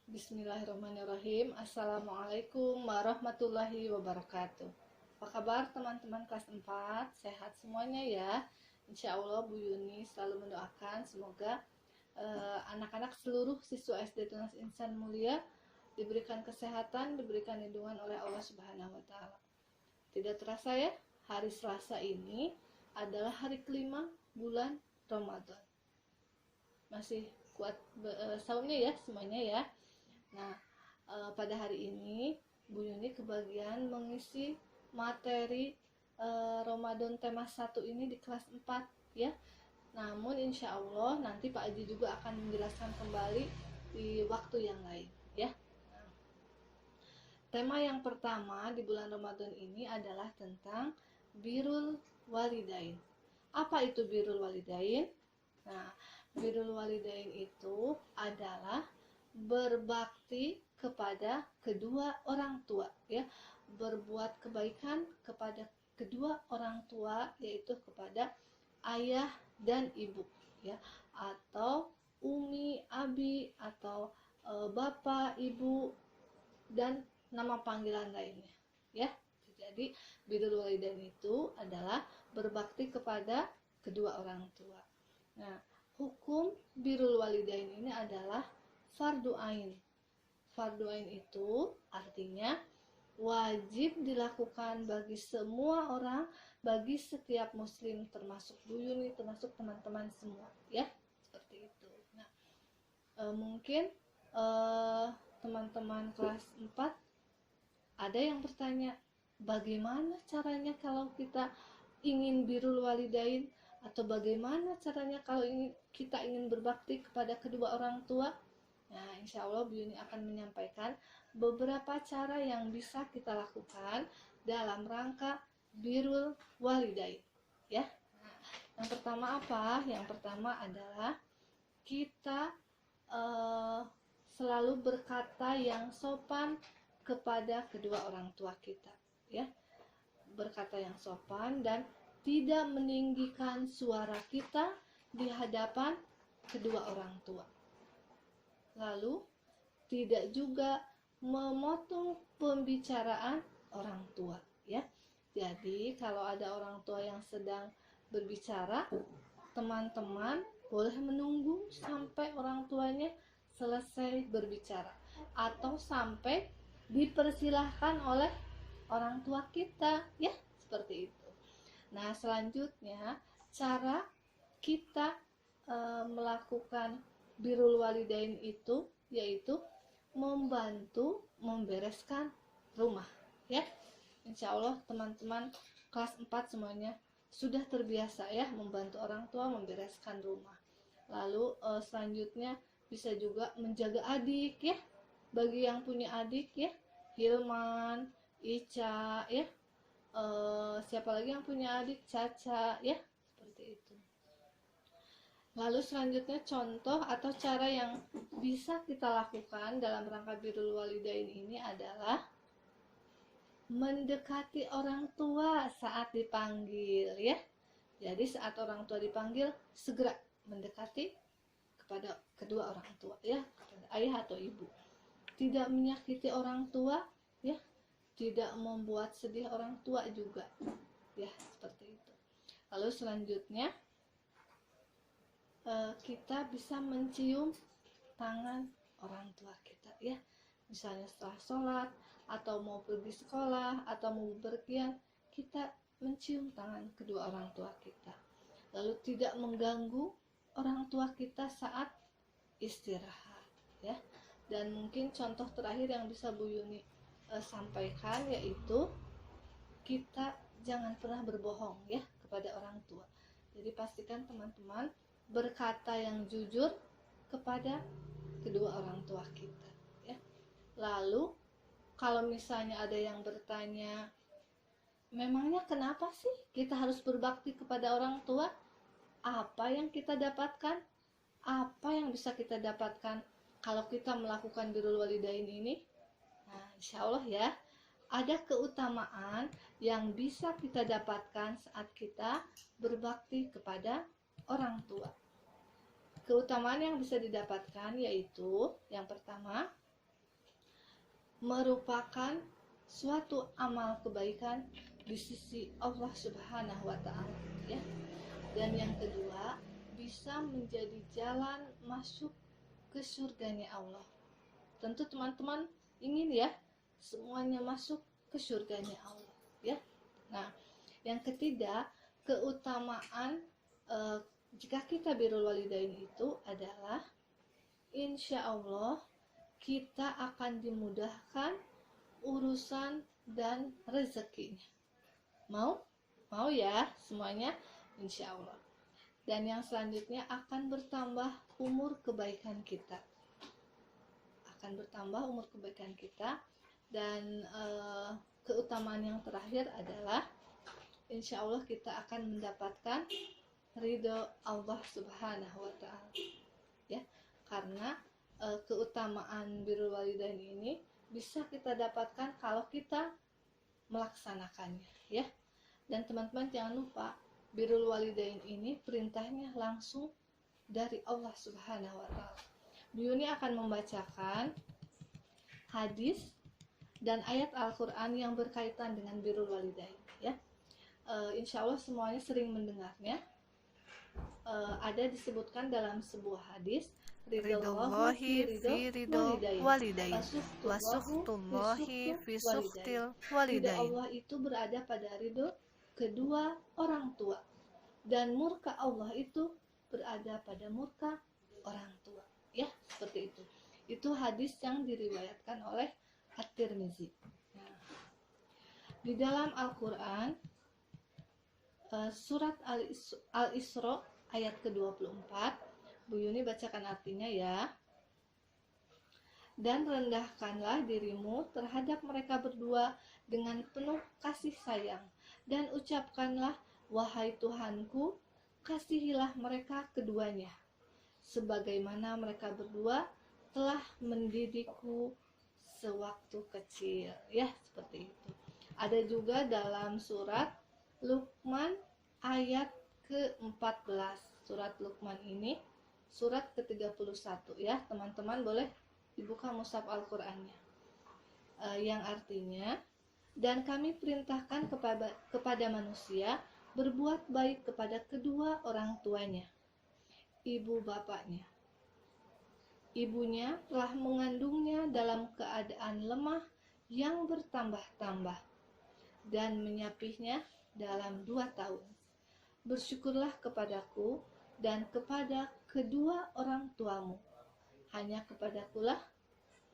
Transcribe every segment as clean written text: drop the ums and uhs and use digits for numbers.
Bismillahirrahmanirrahim. Assalamualaikum warahmatullahi wabarakatuh. Apa kabar teman-teman kelas 4? Sehat semuanya ya. Insya Allah Bu Yuni selalu mendoakan semoga anak-anak seluruh siswa SD Tunas Insan Mulia diberikan kesehatan, diberikan lindungan oleh Allah Subhanahu wa Ta'ala. Tidak terasa ya, hari Selasa ini adalah hari kelima bulan Ramadan. Masih kuat saumnya ya semuanya ya. Nah, pada hari ini Bu Yuni kebagian mengisi materi Ramadan tema 1 ini di kelas 4 ya. Namun insya Allah nanti Pak Aji juga akan menjelaskan kembali di waktu yang lain ya. Nah, tema yang pertama di bulan Ramadan ini adalah tentang birrul walidain. Apa itu birrul walidain? Nah, birrul walidain itu adalah berbakti kepada kedua orang tua ya, berbuat kebaikan kepada kedua orang tua, yaitu kepada ayah dan ibu ya, atau umi, abi, atau bapak, ibu, dan nama panggilan lainnya ya. Jadi birrul walidain itu adalah berbakti kepada kedua orang tua. Nah, hukum birrul walidain ini adalah fardu ain. Fardu ain itu artinya wajib dilakukan bagi semua orang, bagi setiap muslim, termasuk Bu Yuni, termasuk teman-teman semua ya, seperti itu. Nah, mungkin teman-teman kelas 4 ada yang bertanya, bagaimana caranya kalau kita ingin birrul walidain, atau bagaimana caranya kalau kita ingin berbakti kepada kedua orang tua? Nah, insya Allah Bu Yuni akan menyampaikan beberapa cara yang bisa kita lakukan dalam rangka birrul walidain ya. Nah, yang pertama apa? Yang pertama adalah kita selalu berkata yang sopan kepada kedua orang tua kita ya. Berkata yang sopan dan tidak meninggikan suara kita di hadapan kedua orang tua. Lalu tidak juga memotong pembicaraan orang tua ya. Jadi kalau ada orang tua yang sedang berbicara, teman-teman boleh menunggu sampai orang tuanya selesai berbicara, atau sampai dipersilahkan oleh orang tua kita ya, seperti itu. Nah, selanjutnya cara kita melakukan birrul walidain itu yaitu membantu membereskan rumah ya. Insya Allah teman-teman kelas 4 semuanya sudah terbiasa ya membantu orang tua membereskan rumah. Lalu selanjutnya bisa juga menjaga adik ya, bagi yang punya adik ya, Hilman, Ica ya, siapa lagi yang punya adik, Caca ya, seperti itu. Lalu selanjutnya contoh atau cara yang bisa kita lakukan dalam rangka birrul walidain ini adalah mendekati orang tua saat dipanggil ya. Jadi saat orang tua dipanggil, segera mendekati kepada kedua orang tua ya, kepada ayah atau ibu. Tidak menyakiti orang tua ya, tidak membuat sedih orang tua juga ya, seperti itu. Lalu selanjutnya kita bisa mencium tangan orang tua kita ya, misalnya setelah sholat atau mau pergi sekolah atau mau bepergian, kita mencium tangan kedua orang tua kita. Lalu tidak mengganggu orang tua kita saat istirahat ya. Dan mungkin contoh terakhir yang bisa Bu Yuni sampaikan yaitu kita jangan pernah berbohong ya kepada orang tua. Jadi pastikan teman-teman berkata yang jujur kepada kedua orang tua kita ya. Lalu kalau misalnya ada yang bertanya, memangnya kenapa sih kita harus berbakti kepada orang tua? Apa yang kita dapatkan? Apa yang bisa kita dapatkan kalau kita melakukan birrul walidain ini? Nah, insya Allah ya, ada keutamaan yang bisa kita dapatkan saat kita berbakti kepada orang tua. Keutamaan yang bisa didapatkan yaitu yang pertama, merupakan suatu amal kebaikan di sisi Allah Subhanahu wa taala, ya. Dan yang kedua, bisa menjadi jalan masuk ke surganya Allah. Tentu teman-teman ingin ya semuanya masuk ke surganya Allah, ya. Nah, yang ketiga, keutamaan jika kita birrul walidain itu adalah insya Allah kita akan dimudahkan urusan dan rezekinya. Mau ya semuanya, insya Allah. Dan yang selanjutnya akan bertambah umur kebaikan kita. Dan keutamaan yang terakhir adalah insya Allah kita akan mendapatkan ridho Allah Subhanahu wa ta'ala, ya. Karena keutamaan birrul walidain ini bisa kita dapatkan kalau kita melaksanakannya, ya. Dan teman-teman jangan lupa, birrul walidain ini perintahnya langsung dari Allah Subhanahu wa ta'ala. Bu Yuni akan membacakan hadis dan ayat Al-Quran yang berkaitan dengan birrul walidain, ya. Insya Allah semuanya sering mendengarnya. Ada disebutkan dalam sebuah hadis, ridhollahi fi ridho walidain, wasukhtullahi fi sukhtil walidain. Ridho Allah itu berada pada ridho kedua orang tua, dan murka Allah itu berada pada murka orang tua, ya, seperti itu. Itu hadis yang diriwayatkan oleh At-Tirmizi. Nah, di dalam Al-Quran surat Al-Isra ayat ke-24, Bu Yuni bacakan artinya ya. Dan rendahkanlah dirimu terhadap mereka berdua dengan penuh kasih sayang, dan ucapkanlah, wahai Tuhanku, kasihilah mereka keduanya sebagaimana mereka berdua telah mendidikku sewaktu kecil, ya, seperti itu. Ada juga dalam surat Luqman ayat ke-14. Surat Luqman ini surat ke-31, ya. Teman-teman boleh dibuka mushaf Al-Qur'annya. Yang artinya, dan kami perintahkan kepada manusia berbuat baik kepada kedua orang tuanya, ibu bapaknya. Ibunya telah mengandungnya dalam keadaan lemah yang bertambah-tambah dan menyapihnya dalam 2 tahun. Bersyukurlah kepadaku dan kepada kedua orang tuamu. Hanya kepadakulah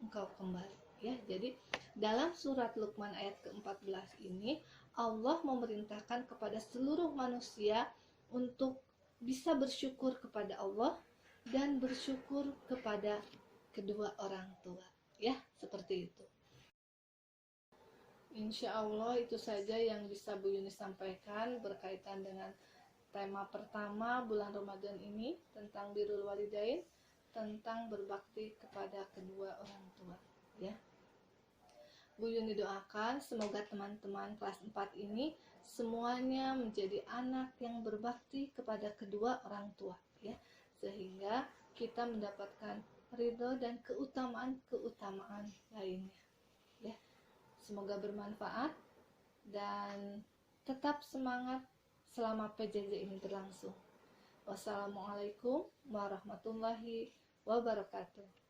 engkau kembali, ya. Jadi dalam surat Luqman ayat ke-14 ini Allah memerintahkan kepada seluruh manusia untuk bisa bersyukur kepada Allah dan bersyukur kepada kedua orang tua, ya, seperti itu. Insya Allah itu saja yang bisa Bu Yuni sampaikan berkaitan dengan tema pertama bulan Ramadan ini, tentang birrul walidain, tentang berbakti kepada kedua orang tua, ya. Bu Yuni doakan semoga teman-teman kelas 4 ini semuanya menjadi anak yang berbakti kepada kedua orang tua, ya, sehingga kita mendapatkan ridho dan keutamaan lainnya, ya. Semoga bermanfaat dan tetap semangat selama PJJ ini berlangsung. Wassalamualaikum warahmatullahi wabarakatuh.